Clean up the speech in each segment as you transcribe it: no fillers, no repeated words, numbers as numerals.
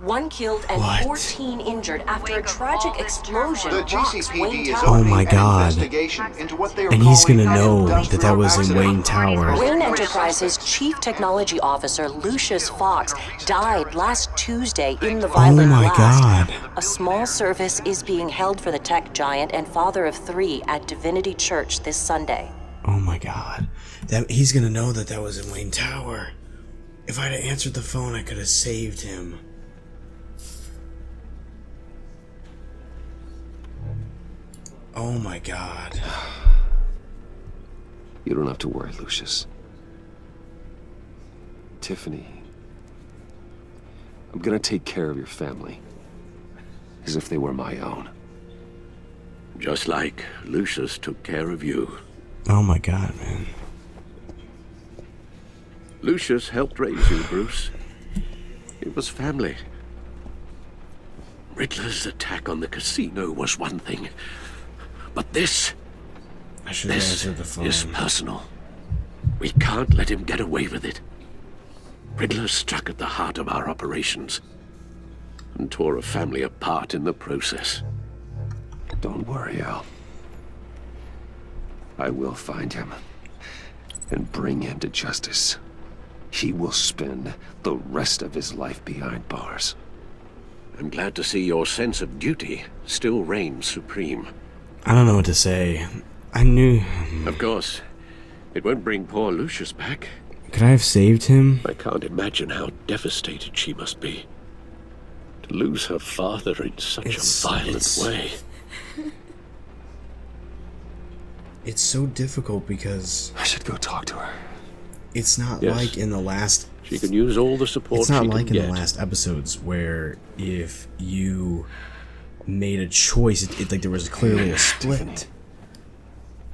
1 killed and 14 injured after a tragic explosion The rocks GCPD Wayne is Tower. opening my an God. investigation into what they are And he's calling gonna an know that industrial was in accident. Wayne Tower. Wayne Enterprises Chief Technology Officer Lucius Fox died last Tuesday in the violent my blast. God. A small service is being held for the tech giant and father of 3 at Divinity Church this Sunday. Oh my God. He's gonna know that was in Wayne Tower. If I'd have answered the phone, I could have saved him. Oh my God. You don't have to worry, Lucius. Tiffany, I'm gonna take care of your family as if they were my own. Just like Lucius took care of you. Oh my God, man. Lucius helped raise you, Bruce. It was family. Riddler's attack on the casino was one thing, but this I should have answered the phone. is personal. We can't let him get away with it. Riddler struck at the heart of our operations and tore a family apart in the process. Don't worry, Al. I will find him and bring him to justice. He will spend the rest of his life behind bars. I'm glad to see your sense of duty still reigns supreme. I don't know what to say. I knew... Of course, it won't bring poor Lucius back. Could I have saved him? I can't imagine how devastated she must be. To lose her father in such a violent way. It's so difficult because I should go talk to her. it's not Yes. like in the last... She can use all the support It's not she like can in get. the last episodes where if you made a choice, like there was clearly a split.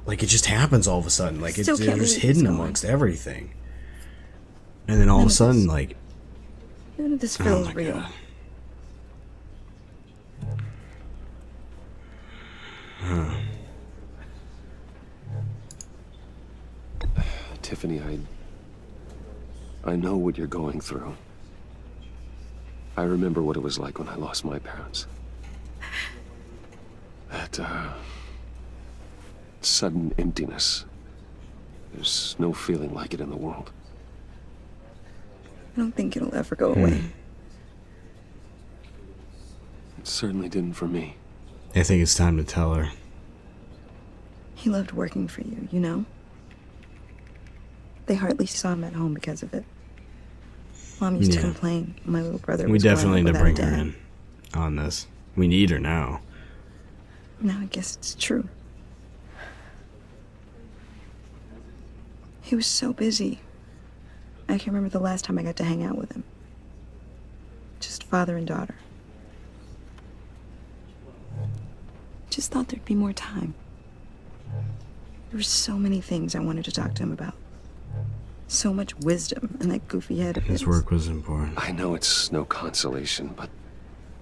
Like it just happens all of a sudden. Like Still it's can't just believe hidden it's gone. amongst everything. And then all of a sudden, like... None of this Oh feels my real. God. Tiffany, I know what you're going through. I remember what it was like when I lost my parents. That, sudden emptiness. There's no feeling like it in the world. I don't think it'll ever go away. It certainly didn't for me. I think it's time to tell her. He loved working for you, you know? They hardly saw him at home because of it. Mom used to Yeah. complain my little brother We was growing definitely up need to without bring her dad. in on this. We need her now. Now I guess it's true. He was so busy. I can't remember the last time I got to hang out with him. Just father and daughter. Just thought there'd be more time. There were so many things I wanted to talk to him about. So much wisdom in that goofy head of His his. work was important. I know it's no consolation, but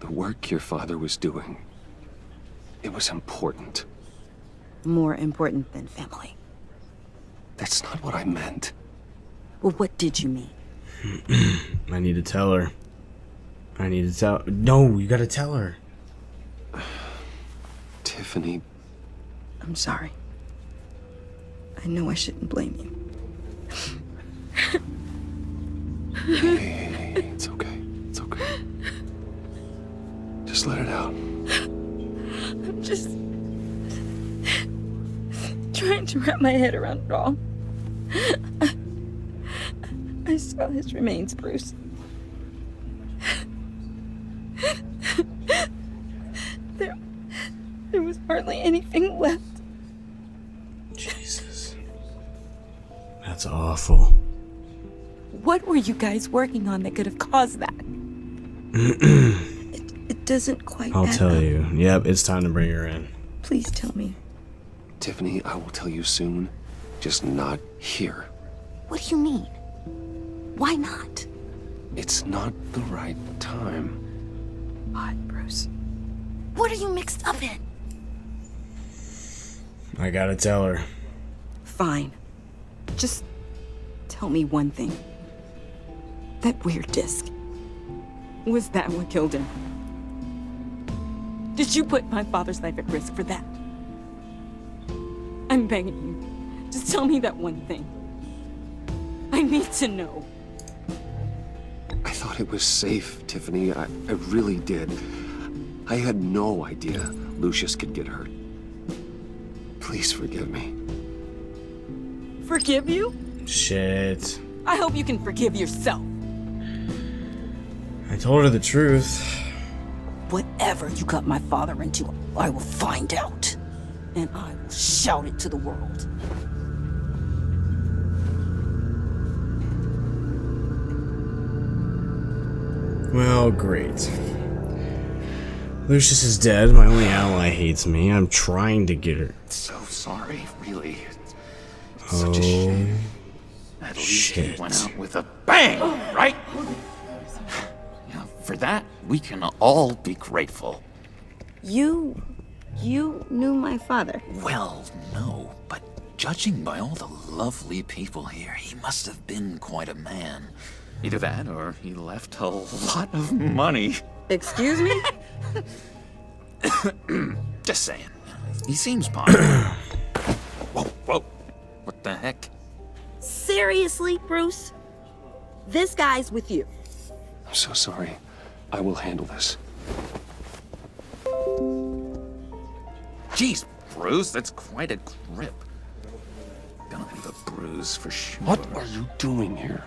the work your father was doing, it was important. More important than family. That's not what I meant. Well, what did you mean? I need to tell her. I need to tell... No, you gotta tell her. Tiffany, I'm sorry. I know I shouldn't blame you. hey, it's okay. It's okay. Just let it out. I'm just trying to wrap my head around it all. I saw his remains, Bruce. There was hardly anything left. Jesus. That's awful. What were you guys working on that could have caused that? It doesn't quite I'll add tell up. you. Yep, it's time to bring her in. Please tell me. Tiffany, I will tell you soon. Just not here. What do you mean? Why not? It's not the right time. What, Bruce? What are you mixed up in? I gotta tell her. Fine. Just tell me one thing. That weird disc. Was that what killed him? Did you put my father's life at risk for that? I'm begging you. Just tell me that one thing. I need to know. I thought it was safe, Tiffany. I really did. I had no idea Lucius could get hurt. Please forgive me. Forgive you? Shit. I hope you can forgive yourself. I told her the truth. Whatever you got my father into, I will find out. And I will shout it to the world. Well, great. Lucius is dead. My only ally hates me. I'm trying to get her. So sorry, really. It's Oh, such a shame. At least shit. he went out with a bang, right? Yeah, for that, we can all be grateful. You knew my father. Well, no, but judging by all the lovely people here, he must have been quite a man. Either that, or he left a lot of money. Excuse me? Just saying. He seems positive. Whoa, whoa. What the heck? Seriously, Bruce? This guy's with you. I'm so sorry. I will handle this. Jeez, Bruce, that's quite a grip. Gonna leave a bruise for sure. What are you doing here?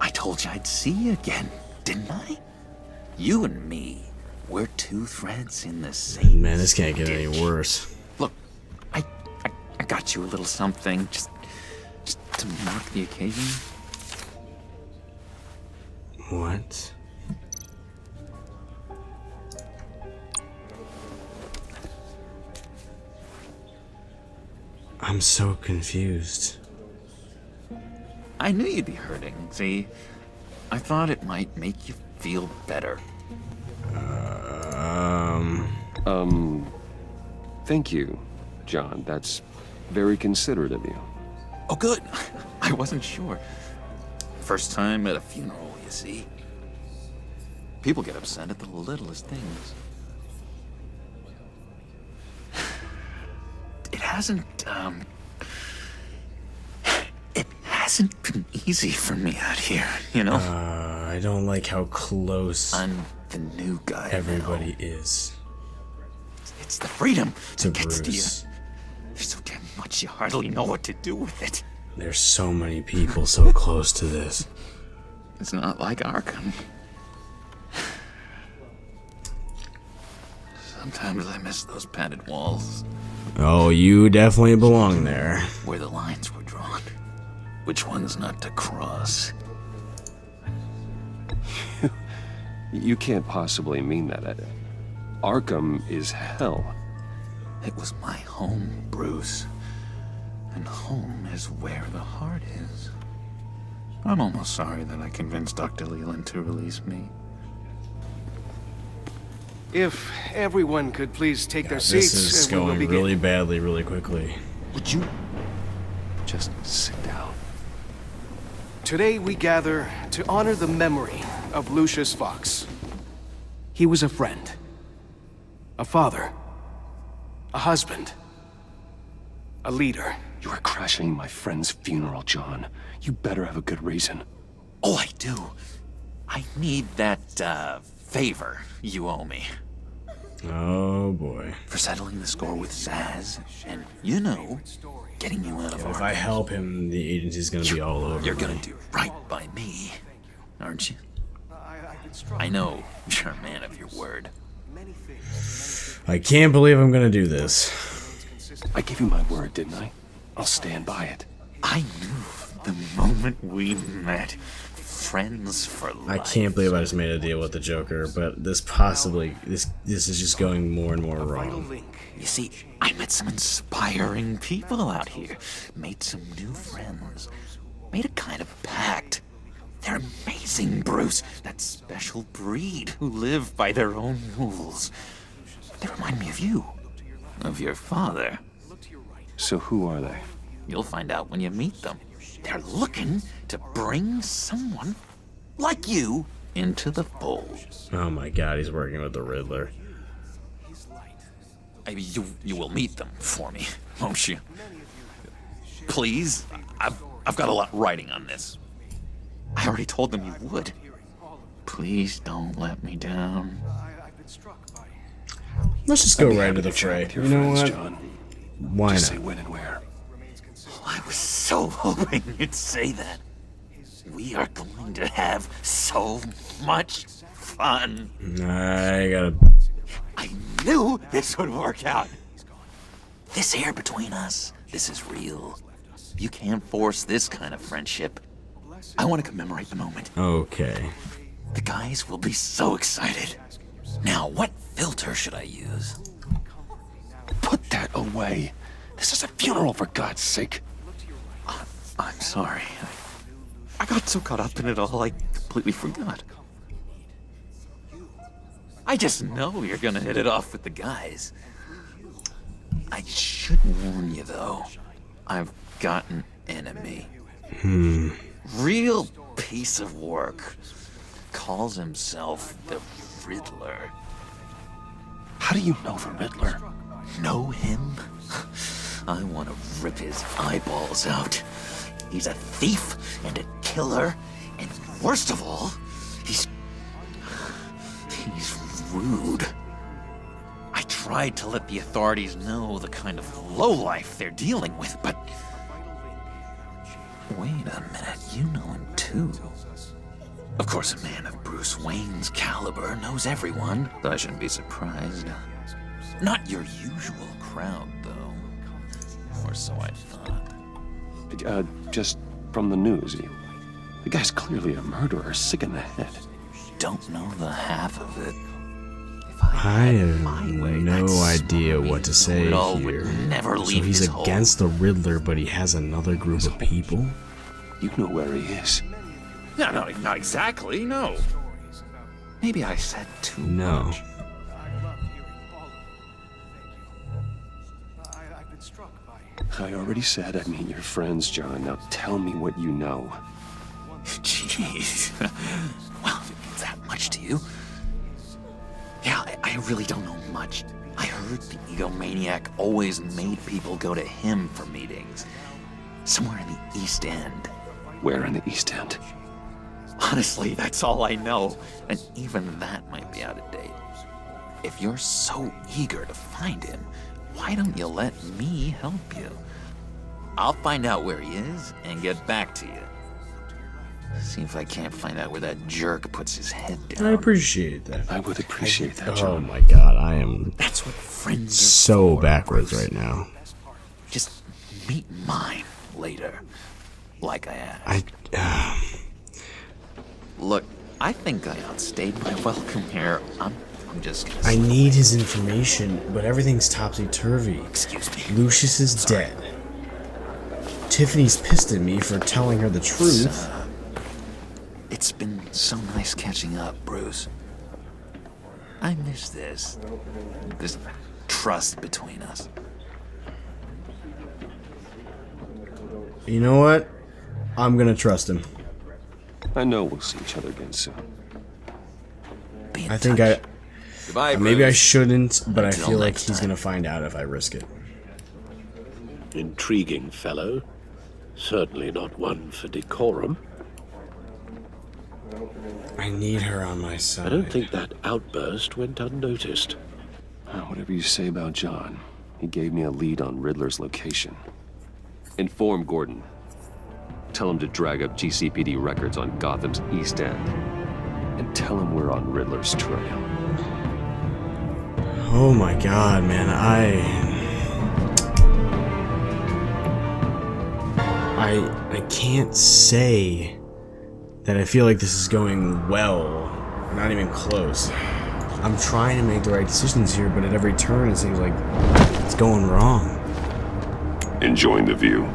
I told you I'd see you again, didn't I? You and me, we're two threads in the same. man, this can't get any stitch. worse. Look, I got you a little something, just to mark the occasion. What? I'm so confused. I knew you'd be hurting, see? I thought it might make you feel better. Thank you, John. That's very considerate of you. Oh, good. I wasn't sure. First time at a funeral, you see. People get upset at the littlest things. It hasn't been easy for me out here, you know? I don't like how close I'm the new guy. everybody is It's the freedom to that gets to you. Bruce. There's so damn much you hardly know what to do with it. There's so many people so close to this. It's not like Arkham. Sometimes I miss those padded walls Oh, you definitely belong there. where the lines were drawn. Which ones not to cross. You can't possibly mean that. Arkham is hell. It was my home, Bruce. And home is where the heart is. I'm almost sorry that I convinced Dr. Leland to release me. If everyone could please take their This seats, is we will going begin. really badly really quickly. Would you? Just sit down. Today we gather to honor the memory of Lucius Fox. He was a friend, a father, a husband, a leader. You are crashing my friend's funeral, John. You better have a good reason. Oh, I do. I need that, favor you owe me. Oh boy. For settling the score with Zaz, and, you know, getting you out of If Arkham. I help him, the agency's gonna be all over. You're gonna me. do right by me, aren't you? I know you're a man of your word. I can't believe I'm gonna do this. I gave you my word, didn't I? I'll stand by it. I knew the moment we met. Friends for life. I can't believe I just made a deal with the Joker, but this is just going more and more wrong. You see, I met some inspiring people out here. Made some new friends. Made a kind of pact. They're amazing, Bruce. That special breed who live by their own rules. They remind me of you. Of your father. So who are they? You'll find out when you meet them. They're looking to bring someone like you into the fold. Oh my god, he's working with the Riddler. You will meet them for me, won't you? Please? I've got a lot riding on this. I already told them you would. Please don't let me down. Let's just go right into the fray. You know what? John. Why Just say not? when and where. I was so hoping you'd say that. We are going to have so much fun. I gotta. I knew this would work out. This air between us, this is real. You can't force this kind of friendship. I want to commemorate the moment. Okay. The guys will be so excited. Now, what filter should I use? Put that away. This is a funeral, for God's sake. I'm sorry. I got so caught up in it all, I completely forgot. I just know you're gonna hit it off with the guys. I should warn you, though. I've got an enemy. Real piece of work. Calls himself the Riddler. How do you know the Riddler? Know him? I want to rip his eyeballs out. He's a thief and a killer, and worst of all, he's rude. I tried to let the authorities know the kind of lowlife they're dealing with, but... Wait a minute, you know him too. Of course, a man of Bruce Wayne's caliber knows everyone, so I shouldn't be surprised. Not your usual crowd, though. Or so I thought. Just from the news. The guy's clearly a murderer, sick in the head. Don't know the half of it. If I had have my way, no that idea what to say Snow-It-All here. would never So leave he's his hole. against the Riddler, but he has another group of people? You know where he is. No, not exactly, no. Maybe I said too No. much. I already said I'd meet your friends, John. Now tell me what you know. Jeez. Well, if it means that much to you. Yeah, I really don't know much. I heard the egomaniac always made people go to him for meetings. Somewhere in the East End. Where in the East End? Honestly, that's all I know. And even that might be out of date. If you're so eager to find him, why don't you let me help you? I'll find out where he is and get back to you. See if I can't find out where that jerk puts his head down. I appreciate that. I would appreciate that, Oh John. my god, I am That's what friends are so for, backwards Bruce. right now. Just meet mine later, like I asked. Look, I think I outstayed my welcome here. I'm just gonna I need his information, but everything's topsy-turvy. excuse me. Lucius is dead. Tiffany's pissed at me for telling her the truth. It's been so nice catching up, Bruce. I miss this trust between us. You know what? I'm gonna trust him. I know we'll see each other again soon. Be in I think touch. I... Goodbye, Maybe I Bruce. shouldn't, but I Until feel like next he's time. gonna find out if I risk it. Intriguing fellow. Certainly not one for decorum. I need her on my I side. don't think that outburst went unnoticed. Whatever you say about John, he gave me a lead on Riddler's location. Inform Gordon. Tell him to drag up GCPD records on Gotham's East End. And tell him we're on Riddler's trail. Oh my god, man, I can't say that I feel like this is going well. Not even close. I'm trying to make the right decisions here, but at every turn it seems like it's going wrong. Enjoying the view.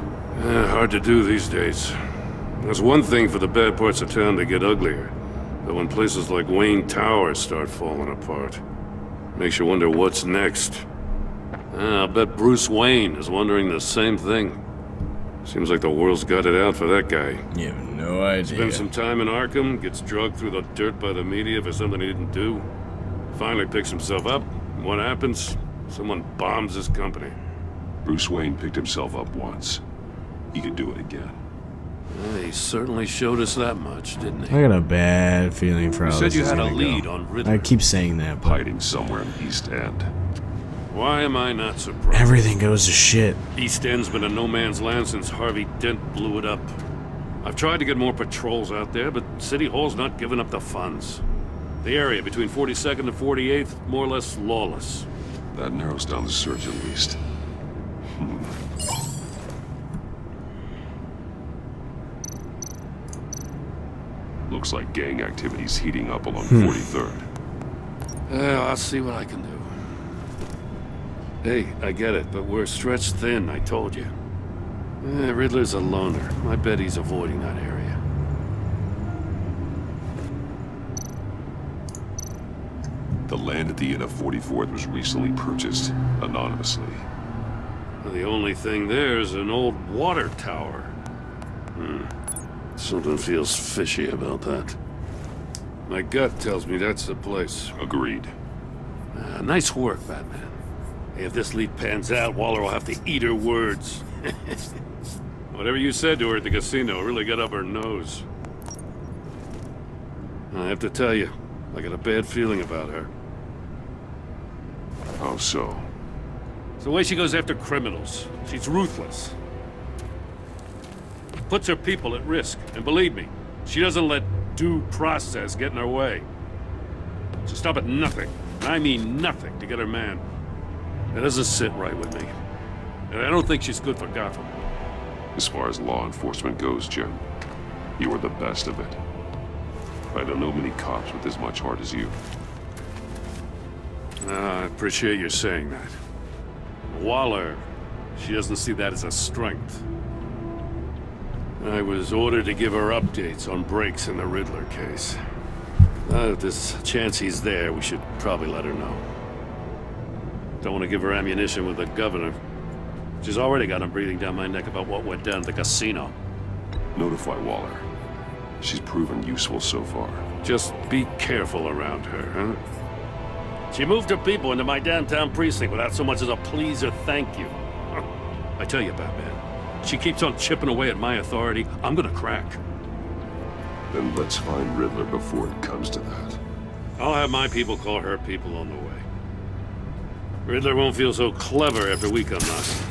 Hard to do these days. There's one thing for the bad parts of town to get uglier, but when places like Wayne Tower start falling apart, makes you wonder what's next. I'll bet Bruce Wayne is wondering the same thing. Seems like the world's got it out for that guy. You have no idea. Spends some time in Arkham, gets drugged through the dirt by the media for something he didn't do. Finally picks himself up. And what happens? Someone bombs his company. Bruce Wayne picked himself up once. He could do it again. Well, he certainly showed us that much, didn't he? I got a bad feeling for how You said this you is had a gonna lead go. on Riddler. I keep saying that, but Hiding somewhere in East End. Why am I not surprised? everything goes to shit. East End's been a no man's land since Harvey Dent blew it up. I've tried to get more patrols out there, but City Hall's not giving up the funds. The area between 42nd and 48th, more or less lawless. That narrows down the search at least. Looks like gang activity's heating up along 43rd. Well, I'll see what I can do. Hey, I get it, but we're stretched thin, I told you. Riddler's a loner. I bet he's avoiding that area. The land at the end of 44th was recently purchased anonymously. The only thing there is an old water tower. Something feels fishy about that. My gut tells me that's the place. Agreed. Nice work, Batman. If this lead pans out, Waller will have to eat her words. Whatever you said to her at the casino really got up her nose. I have to tell you, I got a bad feeling about her. How so? It's the way she goes after criminals. She's ruthless. Puts her people at risk. And believe me, she doesn't let due process get in her way. She'll stop at nothing, and I mean nothing, to get her man. That doesn't sit right with me. And I don't think she's good for Gotham. As far as law enforcement goes, Jim, you are the best of it. I don't know many cops with as much heart as you. I appreciate you saying that. Waller, she doesn't see that as a strength. I was ordered to give her updates on breaks in the Riddler case. If there's a chance he's there, we should probably let her know. Don't want to give her ammunition with the governor. She's already got him breathing down my neck about what went down at the casino. Notify Waller. She's proven useful so far. Just be careful around her, huh? She moved her people into my downtown precinct without so much as a please or thank you. I tell you, Batman, she keeps on chipping away at my authority, I'm gonna crack. Then let's find Riddler before it comes to that. I'll have my people call her people on the way. Riddler won't feel so clever after we come knocking.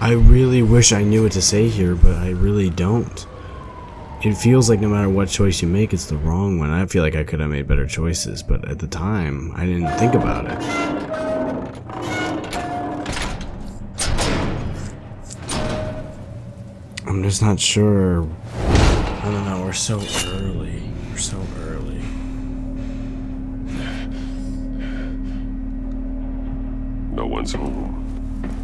I really wish I knew what to say here, but I really don't. It feels like no matter what choice you make, it's the wrong one. I feel like I could have made better choices, but at the time, I didn't think about it. I'm just not sure. I don't know, we're so early. We're so early. No one's home.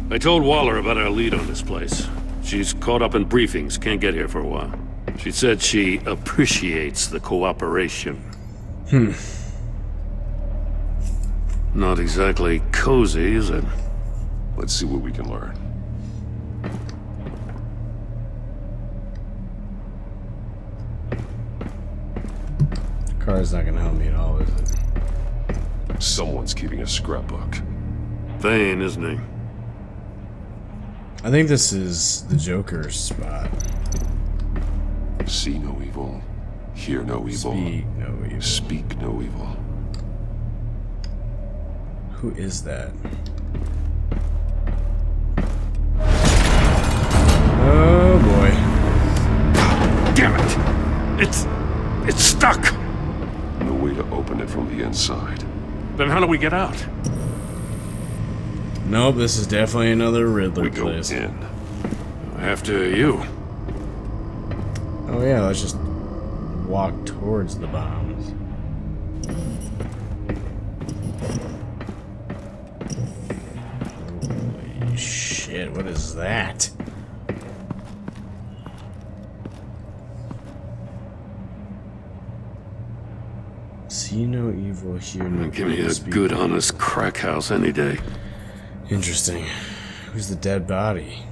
I told Waller about our lead on this place. She's caught up in briefings, can't get here for a while. She said she appreciates the cooperation. Not exactly cozy, is it? Let's see what we can learn. The car's not gonna help me at all, is it? Someone's keeping a scrapbook. Thane, isn't he? I think this is the Joker's spot. See no evil, hear no evil, Speak no evil. speak no evil. Who is that? Oh boy. Damn it! It's stuck! No way to open it from the inside. Then how do we get out? Nope, this is definitely another Riddler We go place. in. After you. Oh yeah, let's just walk towards the bombs. Holy shit, what is that? See no evil, hear no Give me evil, a speak good, no- honest crack house any day. Interesting. Who's the dead body?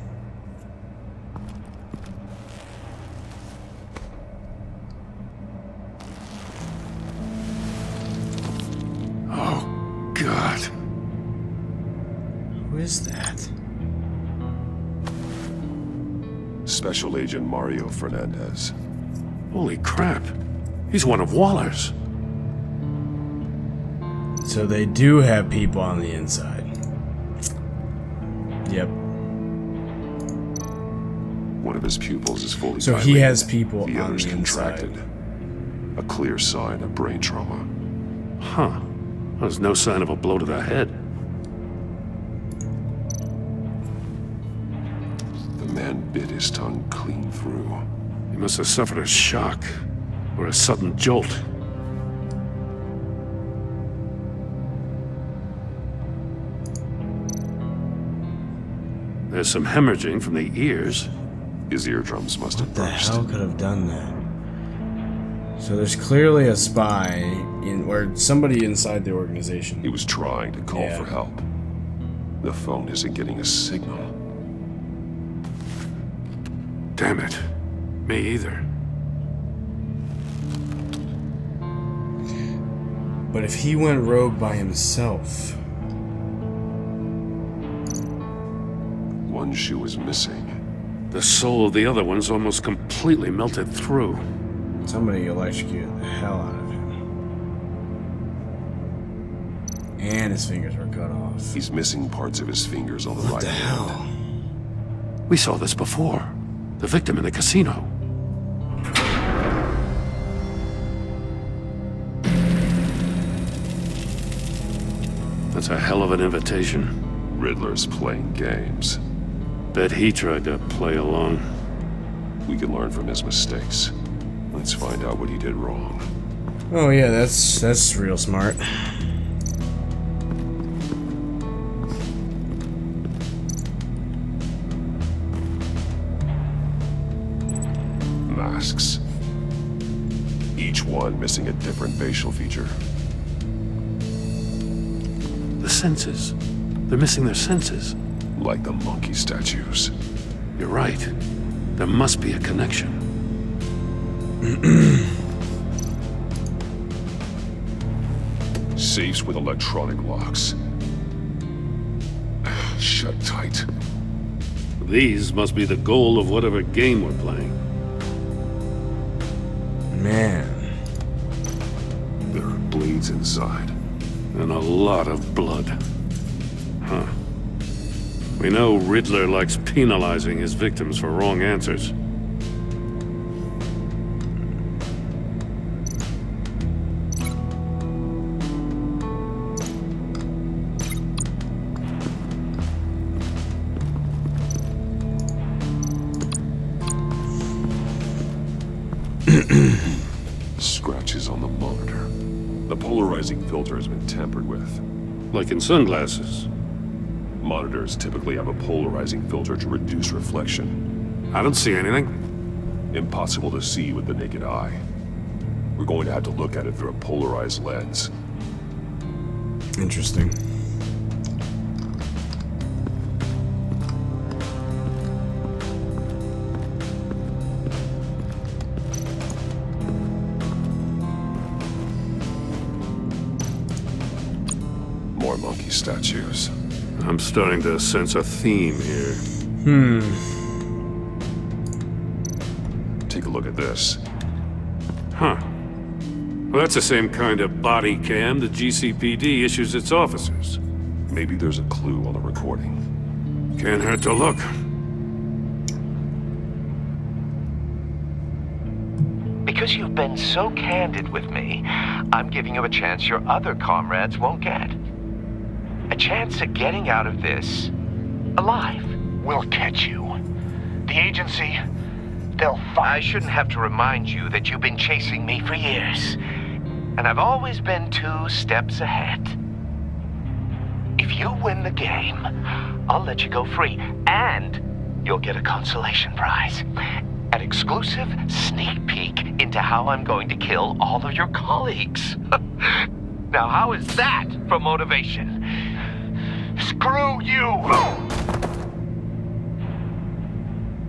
Oh, God. Who is that? Special Agent Mario Fernandez. Holy crap. He's one of Waller's. So they do have people on the inside. Yep. One of his pupils is fully So he dilated. has people The on other's the contracted. inside. A clear sign of brain trauma. Huh. There's no sign of a blow to the head. The man bit his tongue clean through. He must have suffered a shock or a sudden jolt. There's some hemorrhaging from the ears. His eardrums must have What the burst. hell could have done that? So there's clearly a spy in, or somebody inside the organization. He was trying to call Yeah. for help. The phone isn't getting a signal. Damn it. Me either. But if he went rogue by himself, One shoe is missing. The soul of the other one's almost completely melted through. somebody electrocuted the hell out of him. And his fingers were cut off. He's missing parts of his fingers on the What right the hand. hell? We saw this before. The victim in the casino. That's a hell of an invitation. Riddler's playing games. Bet he tried to play along. We can learn from his mistakes. Let's find out what he did wrong. Oh yeah, that's real smart. Masks. Each one missing a different facial feature. The senses. They're missing their senses. Like the monkey statues. You're right. There must be a connection. Safes with electronic locks. Shut tight. These must be the goal of whatever game we're playing. Man. There are blades inside. And a lot of blood. Huh. We know Riddler likes penalizing his victims for wrong answers. Scratches on the monitor. The polarizing filter has been tampered with. Like in sunglasses. Monitors typically have a polarizing filter to reduce reflection. I don't see anything. Impossible to see with the naked eye. We're going to have to look at it through a polarized lens. Interesting. More monkey statues. I'm starting to sense a theme here. Take a look at this. Huh. Well, that's the same kind of body cam the GCPD issues its officers. Maybe there's a clue on the recording. Can't hurt to look. Because you've been so candid with me, I'm giving you a chance your other comrades won't get. A chance at getting out of this alive. We'll catch you. The agency, they'll find... I shouldn't have to remind you that you've been chasing me for years. And I've always been 2 steps ahead. If you win the game, I'll let you go free. And you'll get a consolation prize. An exclusive sneak peek into how I'm going to kill all of your colleagues. Now, how is that for motivation? Screw you!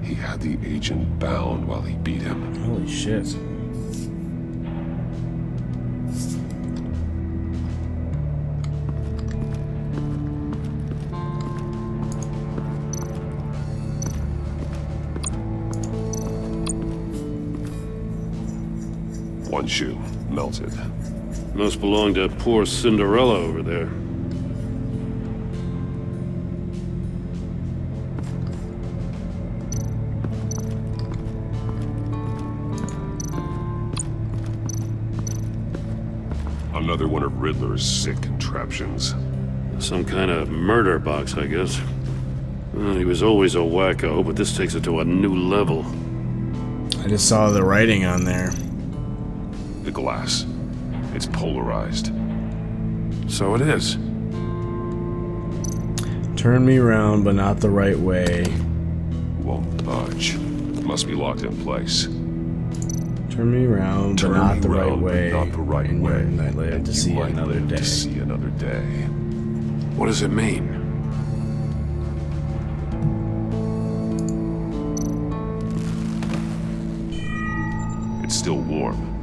He had the agent bound while he beat him. Holy shit. One shoe, melted. Must belong to poor Cinderella over there. Another one of Riddler's sick contraptions. Some kind of murder box, I guess. Well, he was always a wacko, but this takes it to a new level. I just saw the writing on there. The glass. It's polarized. So it is. Turn me around, but not the right way. Won't budge. Must be locked in place. Turn me around, but not the right way. Not the right and way. You might live to see another day. To see another day. What does it mean? It's still warm.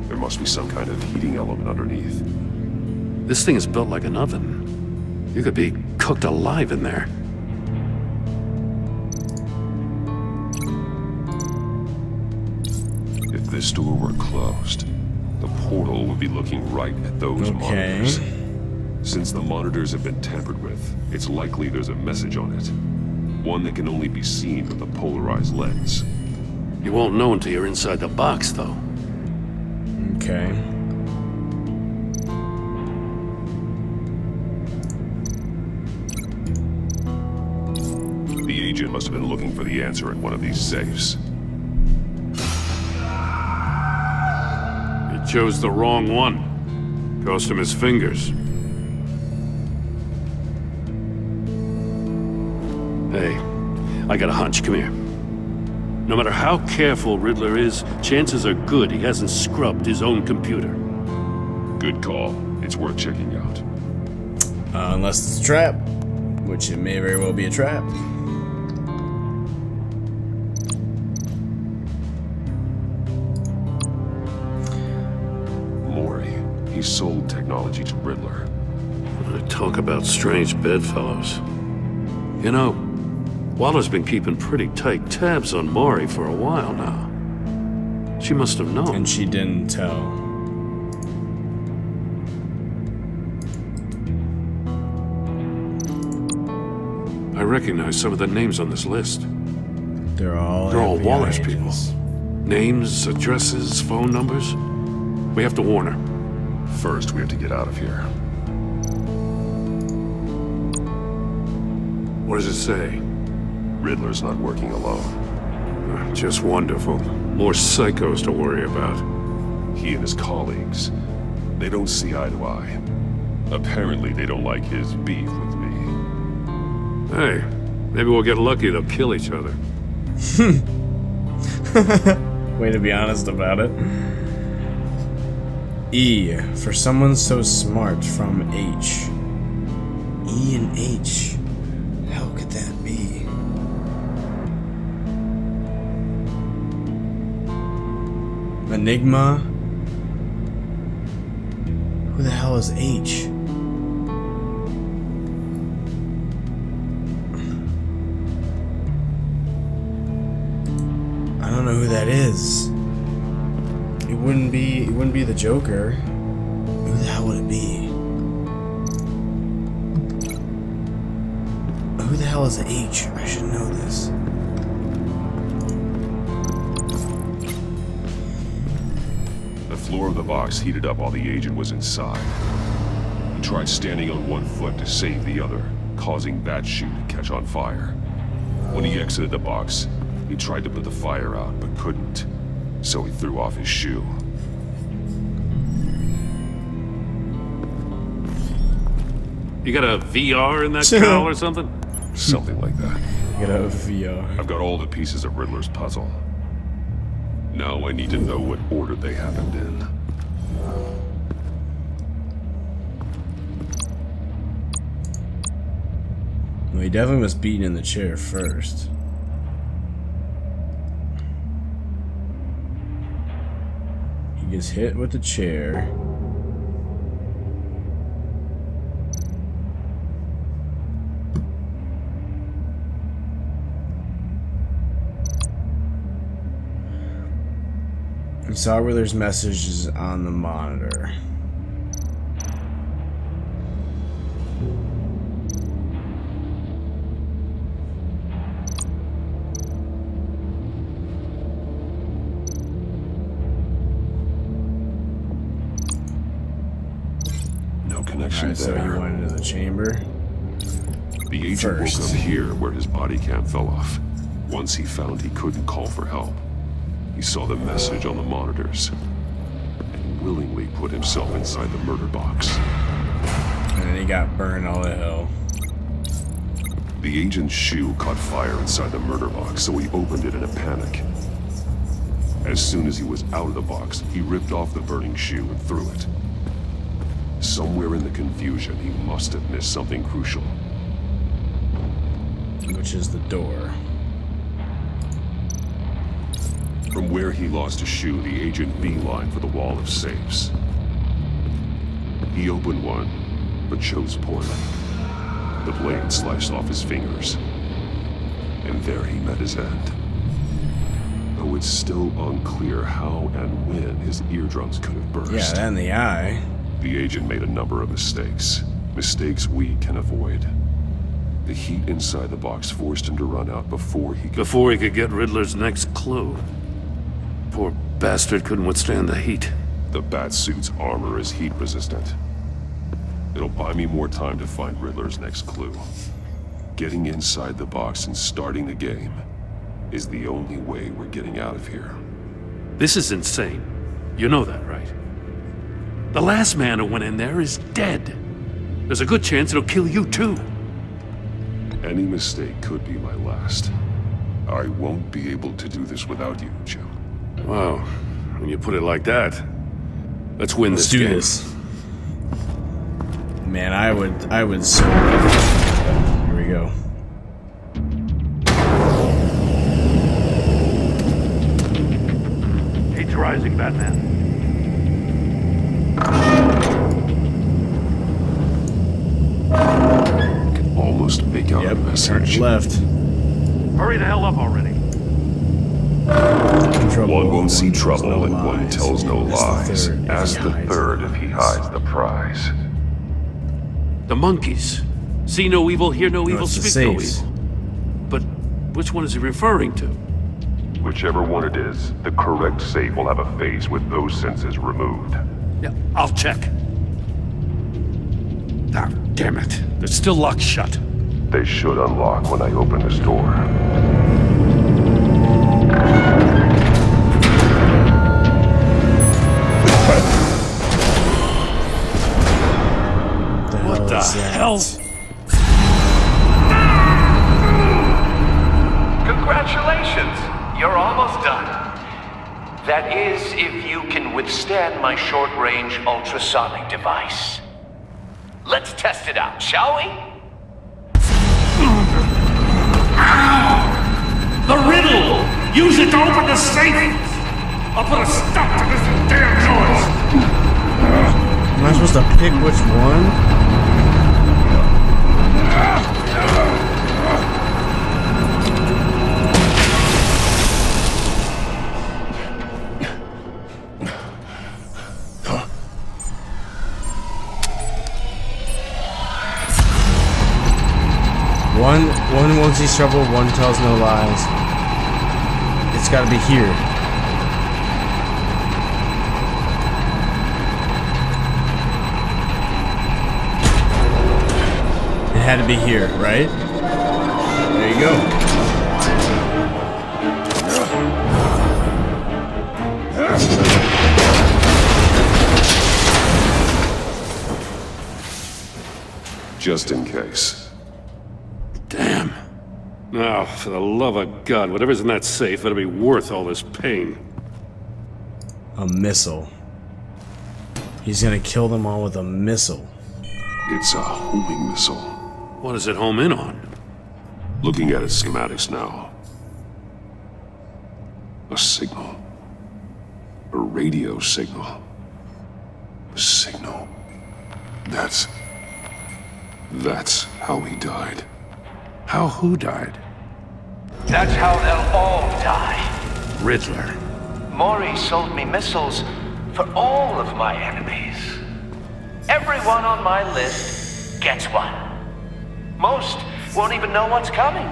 There must be some kind of heating element underneath. This thing is built like an oven. You could be cooked alive in there. If this door were closed, the portal would be looking right at those monitors. Since the monitors have been tampered with, it's likely there's a message on it. One that can only be seen with a polarized lens. You won't know until you're inside the box, though. Okay. The agent must have been looking for the answer in one of these safes. He chose the wrong one. Cost him his fingers. Hey, I got a hunch. Come here. No matter how careful Riddler is, chances are good he hasn't scrubbed his own computer. Good call. It's worth checking out. Unless it's a trap, which it may very well be a trap. Mori. He sold technology to Riddler. Talk about strange bedfellows. You know, Waller's been keeping pretty tight tabs on Mori for a while now. She must have known. And she didn't tell. I recognize some of the names on this list. They're all FBI Waller's agents. people. Names, addresses, phone numbers. We have to warn her. First, we have to get out of here. What does it say? Riddler's not working alone. Just wonderful. More psychos to worry about. He and his colleagues, they don't see eye to eye. Apparently, they don't like his beef with me. Hey, maybe we'll get lucky to kill each other. Way to be honest about it. E, for someone so smart, from H. E and H. How could that be? Enigma? Who the hell is H? I don't know who that is. It wouldn't be the Joker. Who the hell would it be? Who the hell is H? I should know this. The floor of the box heated up while the agent was inside. He tried standing on one foot to save the other, causing that shoe to catch on fire. When he exited the box, he tried to put the fire out, but couldn't. So he threw off his shoe. You got a VR in that cowl or something? Something like that. Get out of VR. I've got all the pieces of Riddler's puzzle. Now I need to know what order they happened in. Well, he definitely was beaten in the chair first. He gets hit with the chair. He saw where there's messages on the monitor. No connection Alright, so there. he went into the chamber. The agent woke up here where his body cam fell off. Once he found he couldn't call for help, he saw the message on the monitors and willingly put himself inside the murder box. And then he got burned all to hell. The agent's shoe caught fire inside the murder box, so he opened it in a panic. As soon as he was out of the box, he ripped off the burning shoe and threw it. Somewhere in the confusion, he must have missed something crucial. Which is the door. From where he lost a shoe, the agent beelined for the wall of safes. He opened one, but chose poorly. The blade sliced off his fingers. And there he met his end. Though it's still unclear how and when his eardrums could have burst. Yeah, and the eye. The agent made a number of mistakes. Mistakes we can avoid. The heat inside the box forced him to run out before he could get Riddler's next clue. Poor bastard couldn't withstand the heat. The Batsuit's armor is heat resistant. It'll buy me more time to find Riddler's next clue. Getting inside the box and starting the game is the only way we're getting out of here. This is insane. You know that, right? The last man who went in there is dead. There's a good chance it'll kill you too. Any mistake could be my last. I won't be able to do this without you, Jim. Wow, when you put it like that, let's win Let's this do game. this. Man, I would so love. Here we go. Heat's rising, Batman. Can almost make out the message. Left. Hurry the hell up already. One won't see trouble and one tells no lies. Ask the third if he hides the prize. The monkeys. See no evil, hear no evil, it's the speak no safes. evil. But which one is he referring to? Whichever one it is, the correct safe will have a face with those senses removed. Yeah, I'll check. Ah, damn it. They're still locked shut. They should unlock when I open this door. What the hell? Congratulations! You're almost done. That is, if you can withstand my short-range ultrasonic device. Let's test it out, shall we? The riddle! Use it to open the safe! I'll put a stop to this damn noise! Am I supposed to pick which one? One won't see trouble, one tells no lies. It's gotta be here. It had to be here, right? There you go. Just in case. Damn. Now, for the love of God, whatever's in that safe better be worth all this pain. A missile. He's gonna kill them all with a missile. It's a homing missile. What does it home in on? Looking at its schematics now. A signal. A radio signal. A signal. That's how he died. How who died? That's how they'll all die. Riddler. Maury sold me missiles for all of my enemies. Everyone on my list gets one. Most won't even know what's coming.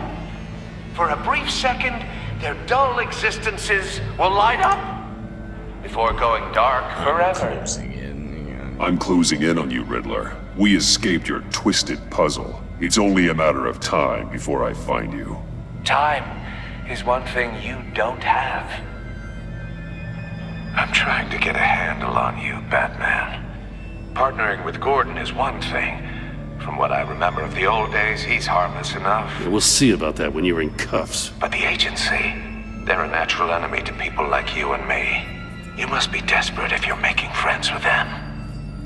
For a brief second, their dull existences will light up before going dark forever. I'm closing in on you, Riddler. We escaped your twisted puzzle. It's only a matter of time before I find you. Time is one thing you don't have. I'm trying to get a handle on you, Batman. Partnering with Gordon is one thing. From what I remember of the old days, he's harmless enough. Yeah, we'll see about that when you're in cuffs. But the agency, they're a natural enemy to people like you and me. You must be desperate if you're making friends with them.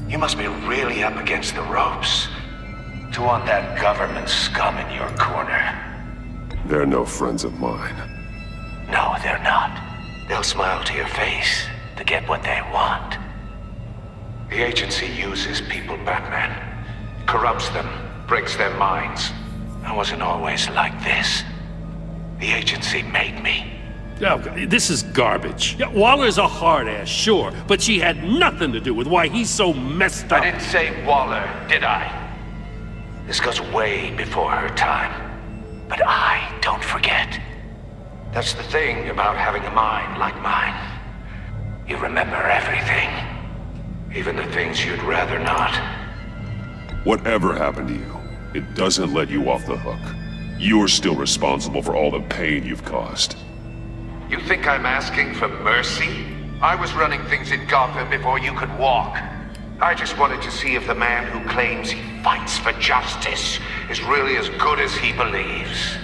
You must be really up against the ropes to want that government scum in your corner. They're no friends of mine. No, they're not. They'll smile to your face to get what they want. The agency uses people, Batman. Corrupts them, breaks their minds. I wasn't always like this. The agency made me. Oh, this is garbage. Yeah, Waller's a hard ass, sure, but she had nothing to do with why he's so messed up. I didn't say Waller, did I? This goes way before her time. But I don't forget. That's the thing about having a mind like mine. You remember everything. Even the things you'd rather not. Whatever happened to you, it doesn't let you off the hook. You're still responsible for all the pain you've caused. You think I'm asking for mercy? I was running things in Gotham before you could walk. I just wanted to see if the man who claims he fights for justice is really as good as he believes.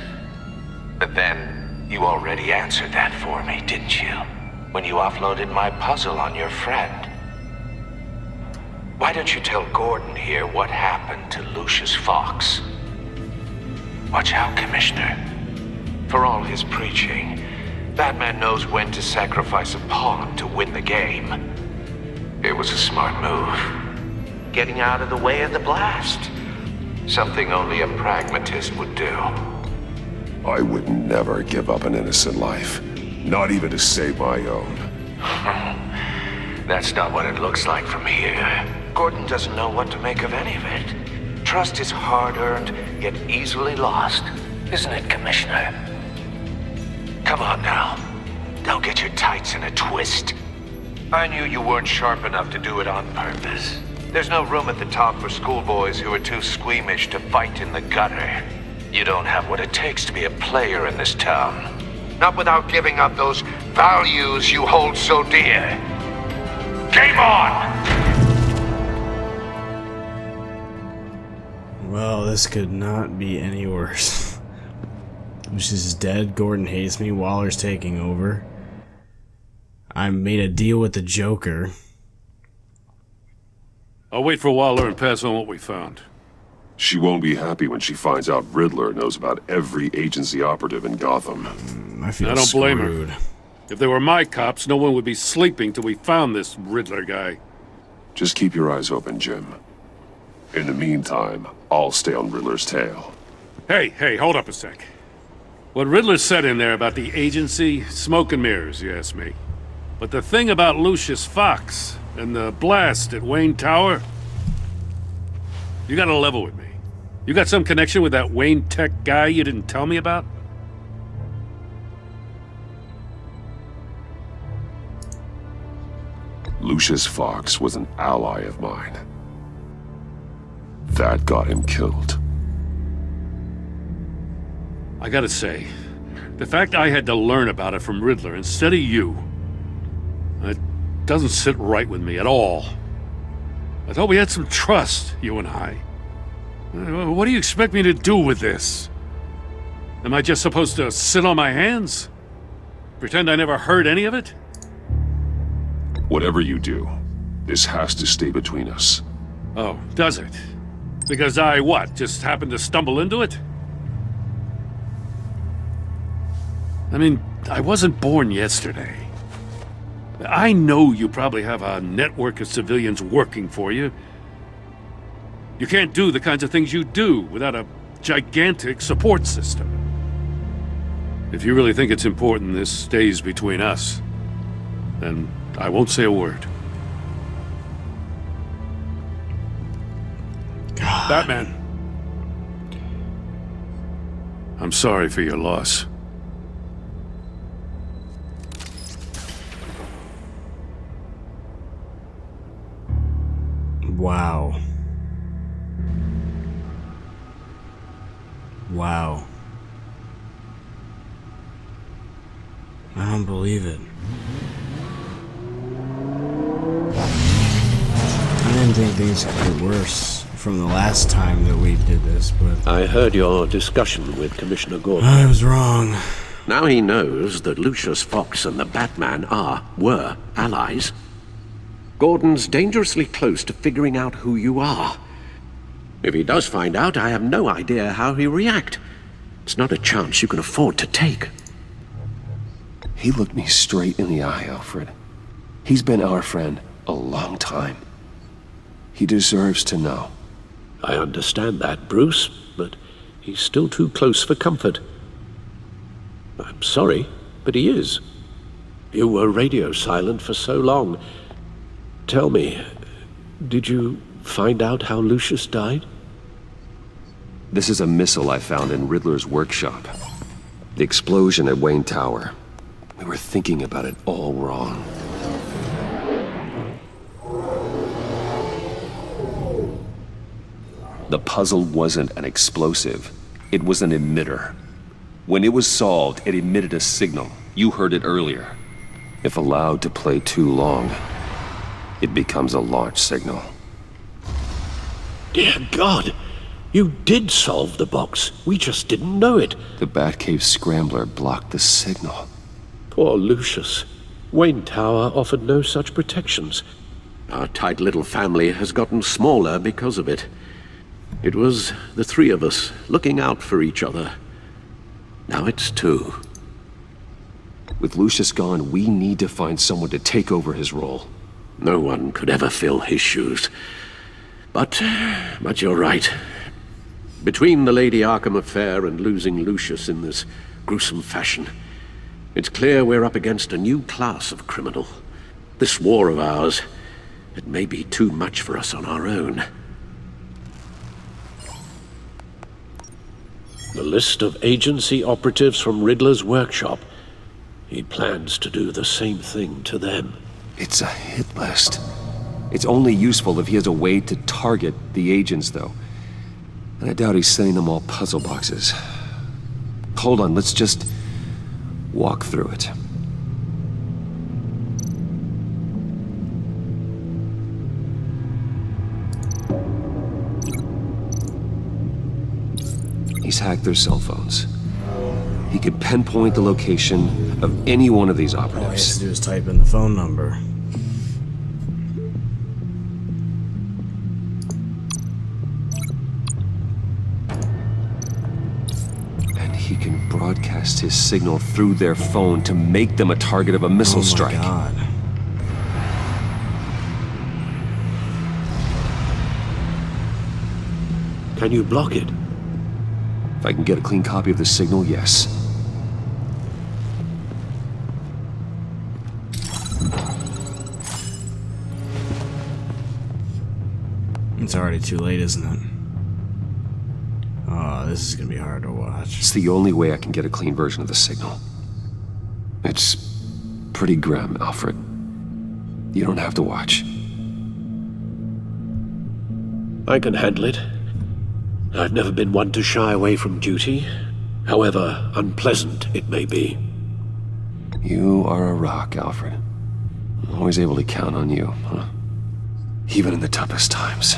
But then, you already answered that for me, didn't you? When you offloaded my puzzle on your friend. Why don't you tell Gordon here what happened to Lucius Fox? Watch out, Commissioner. For all his preaching, Batman knows when to sacrifice a pawn to win the game. It was a smart move. Getting out of the way of the blast. Something only a pragmatist would do. I would never give up an innocent life. Not even to save my own. That's not what it looks like from here. Gordon doesn't know what to make of any of it. Trust is hard-earned, yet easily lost. Isn't it, Commissioner? Come on now. Don't get your tights in a twist. I knew you weren't sharp enough to do it on purpose. There's no room at the top for schoolboys who are too squeamish to fight in the gutter. You don't have what it takes to be a player in this town. Not without giving up those values you hold so dear. Game on! Well, this could not be any worse. Lucius is dead, Gordon hates me, Waller's taking over. I made a deal with the Joker. I'll wait for Waller and pass on what we found. She won't be happy when she finds out Riddler knows about every agency operative in Gotham. I feel I don't screwed. blame her. If they were my cops, no one would be sleeping till we found this Riddler guy. Just keep your eyes open, Jim. In the meantime, I'll stay on Riddler's tail. Hey, hold up a sec. What Riddler said in there about the agency, smoke and mirrors, you ask me. But the thing about Lucius Fox and the blast at Wayne Tower, you gotta level with me. You got some connection with that Wayne Tech guy you didn't tell me about? Lucius Fox was an ally of mine. That got him killed. I gotta say, the fact I had to learn about it from Riddler instead of you, it doesn't sit right with me at all. I thought we had some trust, you and I. What do you expect me to do with this? Am I just supposed to sit on my hands? Pretend I never heard any of it? Whatever you do, this has to stay between us. Oh, does it? Because I, what, just happened to stumble into it? I mean, I wasn't born yesterday. I know you probably have a network of civilians working for you. You can't do the kinds of things you do without a gigantic support system. If you really think it's important this stays between us, then I won't say a word. God. Batman. I'm sorry for your loss. Wow. Wow. I don't believe it. I didn't think things could get worse from the last time that we did this, but... I heard your discussion with Commissioner Gordon. I was wrong. Now he knows that Lucius Fox and the Batman were allies. Gordon's dangerously close to figuring out who you are. If he does find out, I have no idea how he'll react. It's not a chance you can afford to take. He looked me straight in the eye, Alfred. He's been our friend a long time. He deserves to know. I understand that, Bruce, but he's still too close for comfort. I'm sorry, but he is. You were radio silent for so long. Tell me, did you find out how Lucius died? This is a missile I found in Riddler's workshop. The explosion at Wayne Tower. We were thinking about it all wrong. The puzzle wasn't an explosive. It was an emitter. When it was solved, it emitted a signal. You heard it earlier. If allowed to play too long, it becomes a launch signal. Dear God! You did solve the box. We just didn't know it. The Batcave scrambler blocked the signal. Poor Lucius. Wayne Tower offered no such protections. Our tight little family has gotten smaller because of it. It was the three of us looking out for each other. Now it's two. With Lucius gone, we need to find someone to take over his role. No one could ever fill his shoes. But you're right. Between the Lady Arkham affair and losing Lucius in this gruesome fashion, it's clear we're up against a new class of criminal. This war of ours, it may be too much for us on our own. The list of agency operatives from Riddler's workshop. He plans to do the same thing to them. It's a hit list. It's only useful if he has a way to target the agents, though. And I doubt he's sending them all puzzle boxes. Hold on, let's just walk through it. He's hacked their cell phones. He could pinpoint the location of any one of these All he has operatives. to do is type in the phone number. And he can broadcast his signal through their phone to make them a target of a missile strike. Oh my God. Can you block it? If I can get a clean copy of the signal, yes. It's already too late, isn't it? Oh, this is gonna be hard to watch. It's the only way I can get a clean version of the signal. It's pretty grim, Alfred. You don't have to watch. I can handle it. I've never been one to shy away from duty, however unpleasant it may be. You are a rock, Alfred. I'm always able to count on you, huh? Even in the toughest times.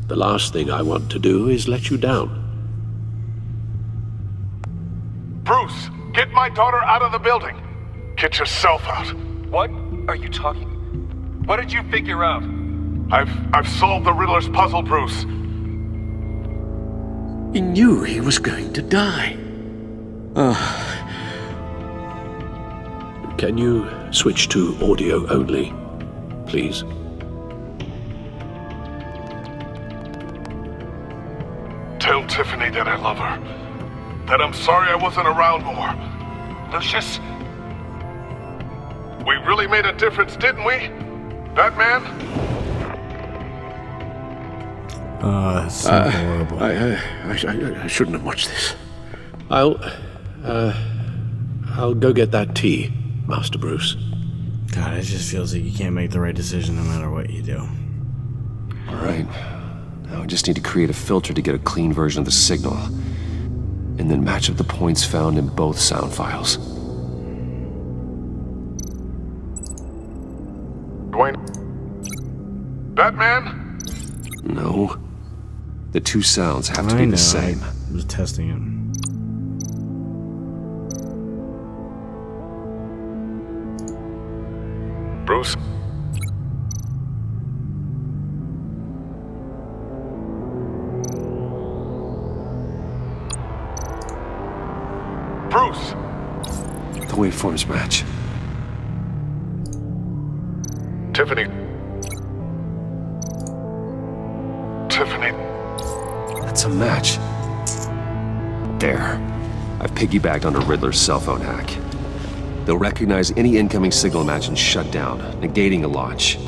The last thing I want to do is let you down. Bruce, get my daughter out of the building. Get yourself out. What are you talking? What did you figure out? I've solved the Riddler's puzzle, Bruce. He knew he was going to die. can you switch to audio only, please? Tell Tiffany that I love her. That I'm sorry I wasn't around more. Lucius, we really made a difference, didn't we? Batman? It's so horrible. I shouldn't have watched this. I'll go get that tea, Master Bruce. God, it just feels like you can't make the right decision no matter what you do. Alright. Now I just need to create a filter to get a clean version of the signal. And then match up the points found in both sound files. Dwayne? Batman? No. The two sounds have to be the same. I was testing it. Bruce? Bruce! The waveforms match. Tiffany. Tiffany. That's a match. There. I've piggybacked onto Riddler's cell phone hack. They'll recognize any incoming signal match and shut down, negating a launch.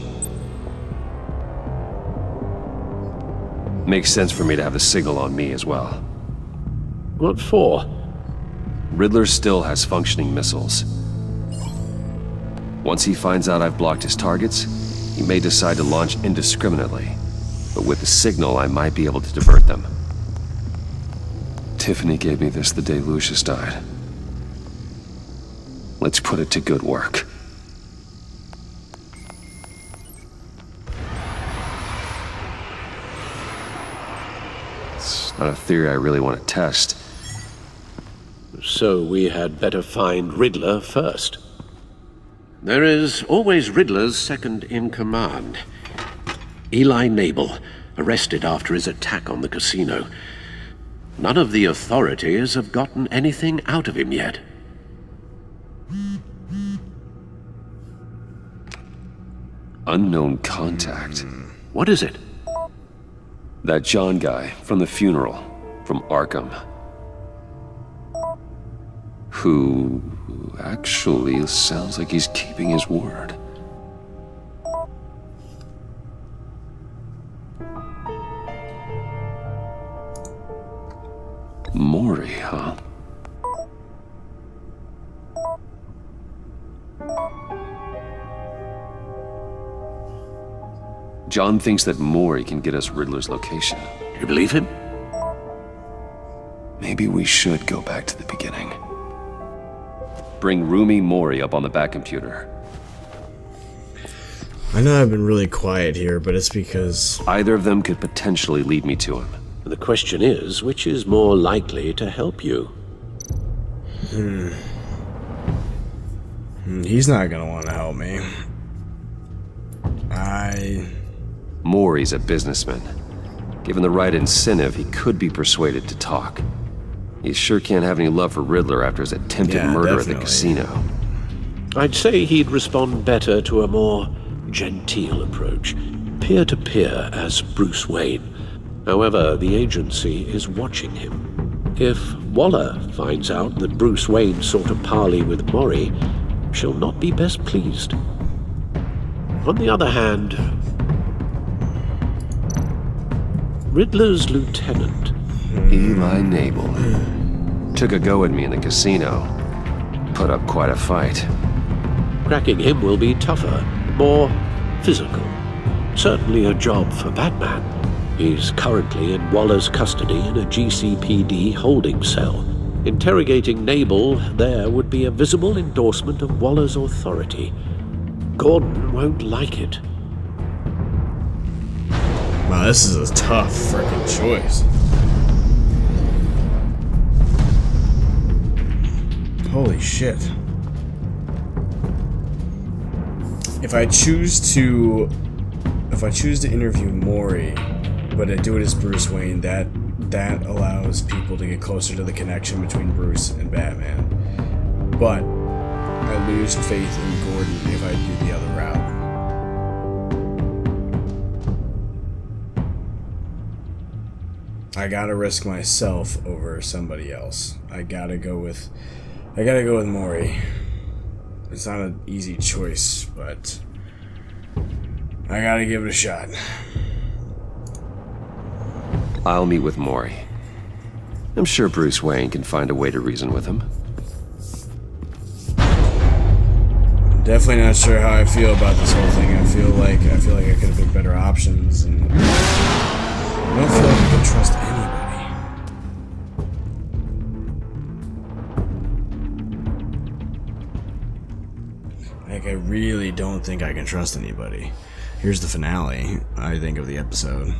Makes sense for me to have the signal on me as well. What for? Riddler still has functioning missiles. Once he finds out I've blocked his targets, he may decide to launch indiscriminately. But with the signal, I might be able to divert them. Tiffany gave me this the day Lucius died. Let's put it to good work. It's not a theory I really want to test. So we had better find Riddler first. There is always Riddler's second in command. Eli Nabel, arrested after his attack on the casino. None of the authorities have gotten anything out of him yet. Unknown contact. What is it? That John guy from the funeral, from Arkham. Who actually sounds like he's keeping his word. Mori, huh? John thinks that Mori can get us Riddler's location. You believe him? Maybe we should go back to the beginning. Bring Rumi Mori up on the back computer. I know I've been really quiet here, but it's because... Either of them could potentially lead me to him. The question is, which is more likely to help you? He's not gonna want to help me. Mori's a businessman. Given the right incentive, he could be persuaded to talk. He sure can't have any love for Riddler after his attempted murder at the casino. I'd say he'd respond better to a more genteel approach, peer-to-peer as Bruce Wayne. However, the agency is watching him. If Waller finds out that Bruce Wayne sought a parley with Mori, she'll not be best pleased. On the other hand, Riddler's lieutenant, Eli Nabel, took a go at me in the casino. Put up quite a fight. cracking him will be tougher, more physical. Certainly a job for Batman. He's currently in Waller's custody in a GCPD holding cell. Interrogating Nabel there would be a visible endorsement of Waller's authority. Gordon won't like it. Wow, this is a tough freaking choice. Holy shit. If I choose to interview Mori, but I do it as Bruce Wayne, that allows people to get closer to the connection between Bruce and Batman. But I lose faith in Gordon if I do the other route. I gotta risk myself over somebody else. I gotta go with Maury. It's not an easy choice, but I gotta give it a shot. I'll meet with Maury. I'm sure Bruce Wayne can find a way to reason with him. Definitely not sure how I feel about this whole thing. I feel like I could have picked better options, and I don't feel like I can trust anybody. Like, I really don't think I can trust anybody. Here's the finale, I think, of the episode.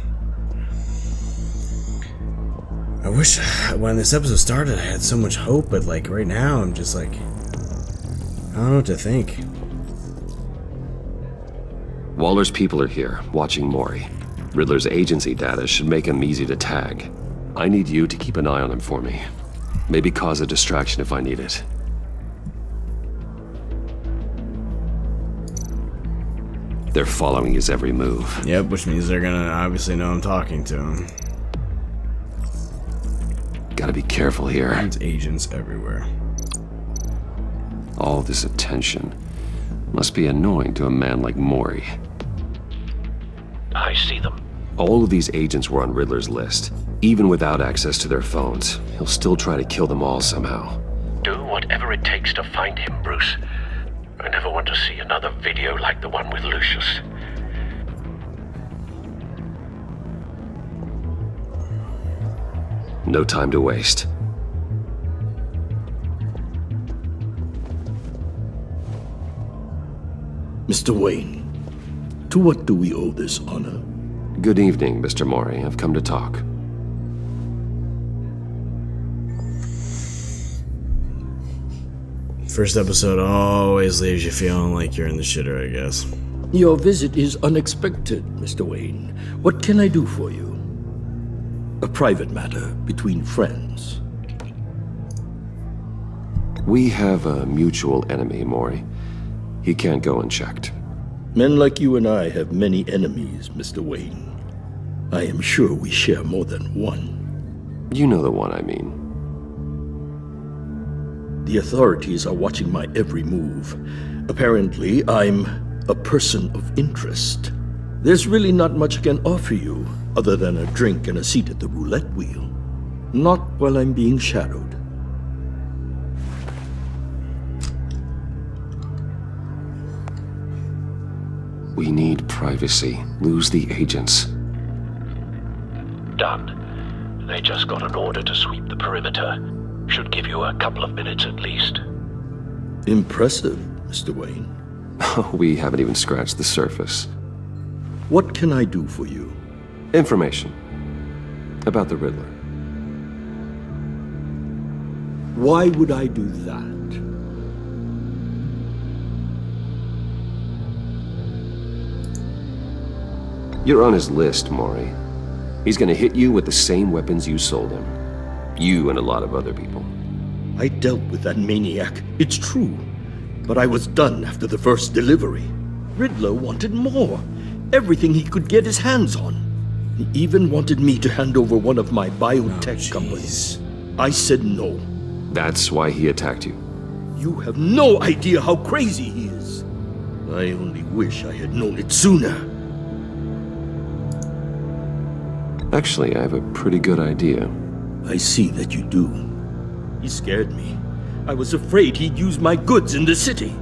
I wish when this episode started I had so much hope, but like right now I'm just like, I don't know what to think. Waller's people are here, watching Maury. Riddler's agency data should make him easy to tag. I need you to keep an eye on him for me. Maybe cause a distraction if I need it. They're following his every move. Yep, which means they're gonna obviously know I'm talking to him. Gotta be careful here. There's agents everywhere. All this attention must be annoying to a man like Maury. I see them. All of these agents were on Riddler's list. Even without access to their phones, he'll still try to kill them all somehow. Do whatever it takes to find him, Bruce. I never want to see another video like the one with Lucius. No time to waste. Mr. Wayne, to what do we owe this honor? Good evening, Mr. Maury. I've come to talk. First episode always leaves you feeling like you're in the shitter, I guess. Your visit is unexpected, Mr. Wayne. What can I do for you? A private matter between friends. We have a mutual enemy, Maury. He can't go unchecked. Men like you and I have many enemies, Mr. Wayne. I am sure we share more than one. You know the one I mean. The authorities are watching my every move. Apparently, I'm a person of interest. There's really not much I can offer you, other than a drink and a seat at the roulette wheel. Not while I'm being shadowed. We need privacy. Lose the agents. Done. They just got an order to sweep the perimeter. Should give you a couple of minutes at least. Impressive, Mr. Wayne. We haven't even scratched the surface. What can I do for you? Information. About the Riddler. Why would I do that? You're on his list, Maury. He's gonna hit you with the same weapons you sold him. You and a lot of other people. I dealt with that maniac, it's true. But I was done after the first delivery. Riddler wanted more. Everything he could get his hands on. He even wanted me to hand over one of my biotech companies. I said no. That's why he attacked you. You have no idea how crazy he is. I only wish I had known it sooner. Actually, I have a pretty good idea. I see that you do. He scared me. I was afraid he'd use my goods in the city.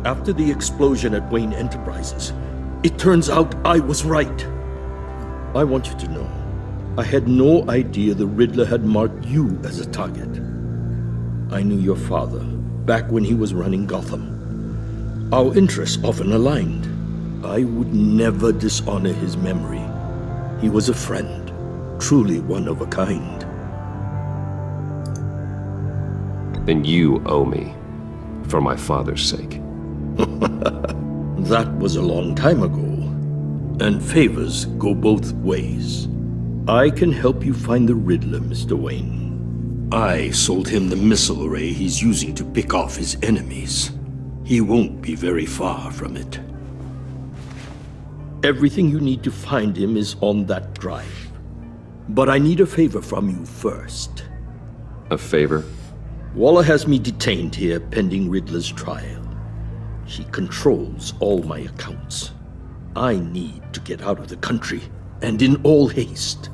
After the explosion at Wayne Enterprises, it turns out I was right. I want you to know, I had no idea the Riddler had marked you as a target. I knew your father, back when he was running Gotham. Our interests often aligned. I would never dishonor his memory. He was a friend, truly one of a kind. Then you owe me, for my father's sake. That was a long time ago, and favors go both ways. I can help you find the Riddler, Mr. Wayne. I sold him the missile array he's using to pick off his enemies. He won't be very far from it. Everything you need to find him is on that drive. But I need a favor from you first. A favor? Waller has me detained here pending Riddler's trial. She controls all my accounts. I need to get out of the country, and in all haste.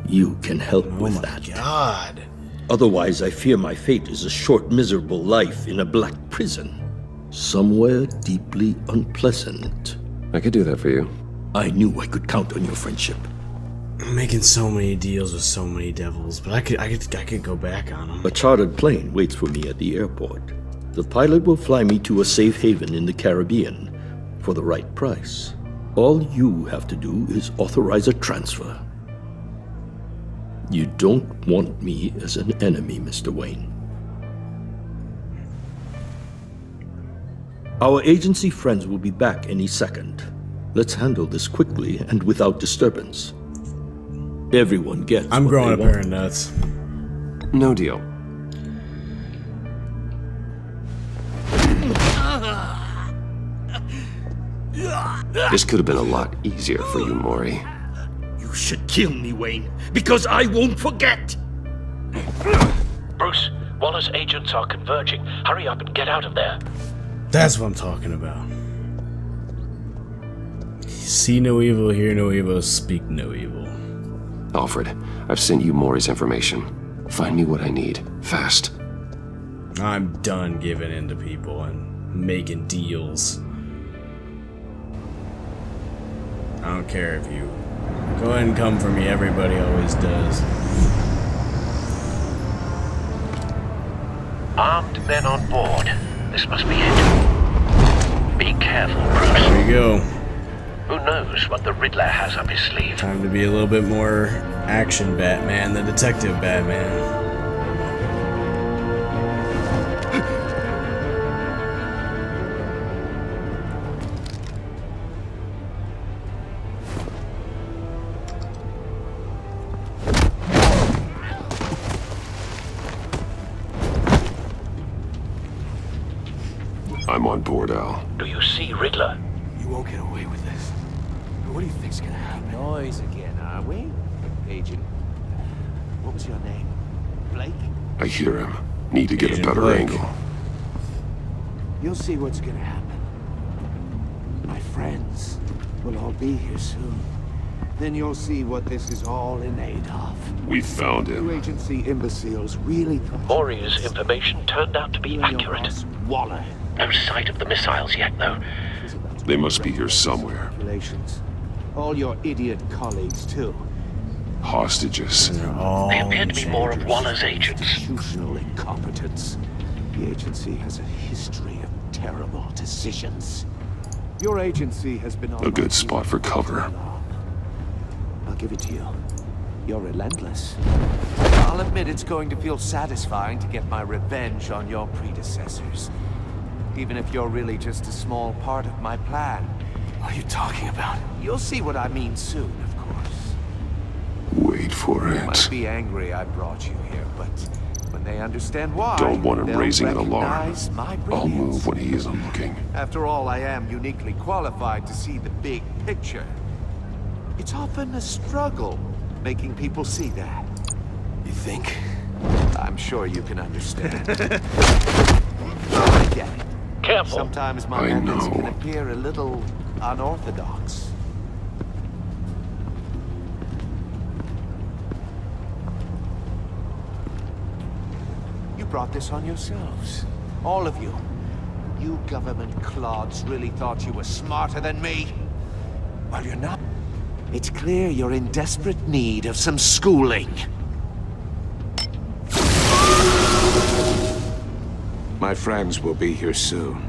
You can help with that. God. Otherwise, I fear my fate is a short, miserable life in a black prison. Somewhere deeply unpleasant. I could do that for you. I knew I could count on your friendship. I'm making so many deals with so many devils, but I could go back on them. A chartered plane waits for me at the airport. The pilot will fly me to a safe haven in the Caribbean for the right price. All you have to do is authorize a transfer. You don't want me as an enemy, Mr. Wayne. Our agency friends will be back any second. Let's handle this quickly and without disturbance. Everyone gets I'm what growing a they pair want. of nuts. No deal. This could have been a lot easier for you, Maury. You should kill me, Wayne, because I won't forget! Bruce, Waller's agents are converging. Hurry up and get out of there. That's what I'm talking about. See no evil, hear no evil, speak no evil. Alfred, I've sent you Maury's information. Find me what I need, fast. I'm done giving in to people and making deals. I don't care if you go ahead and come for me, everybody always does. Armed men on board. This must be it. Be careful, Bruce. There you go. Who knows what the Riddler has up his sleeve? Time to be a little bit more action Batman, the detective Batman. I'm on board, Al. Do you see Riddler? You won't get away with this. What do you think's gonna happen? Noise again, are we? Agent. What was your name? Blake? I hear him. Need to get Agent a better Blake. angle. You'll see what's gonna happen. My friends will all be here soon. Then you'll see what this is all in aid of. We found You him. agency imbeciles really thought... Maury's information turned out to be accurate. Waller. No sight of the missiles yet, though. They must be here somewhere. Calculations. All your idiot colleagues, too. Hostages. They appear to be more of Waller's agents. Institutional incompetence. The agency has a history of terrible decisions. Your agency has been on A good spot for cover. I'll give it to you. You're relentless. I'll admit it's going to feel satisfying to get my revenge on your predecessors. Even if you're really just a small part of my plan. What are you talking about? You'll see what I mean soon, of course. Wait for They might it. be angry I brought you here, but when they understand why, Don't want him they'll raising an alarm. recognize my I'll brilliance. move when he isn't looking. After all, I am uniquely qualified to see the big picture. It's often a struggle making people see that. You think? I'm sure you can understand. I get it. Careful. Sometimes my I methods know. can appear a little unorthodox. You brought this on yourselves. All of you. You government clods really thought you were smarter than me? Well, you're not. It's clear you're in desperate need of some schooling. My friends will be here soon.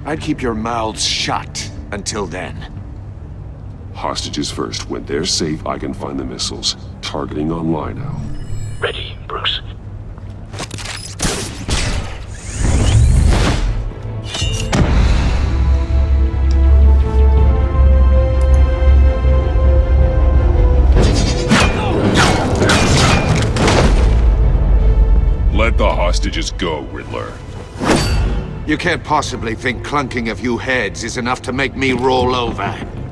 I'd keep your mouths shut until then. Hostages first. When they're safe, I can find the missiles. Targeting online now. Ready, Bruce. Let the hostages go, Riddler. You can't possibly think clunking a few heads is enough to make me roll over.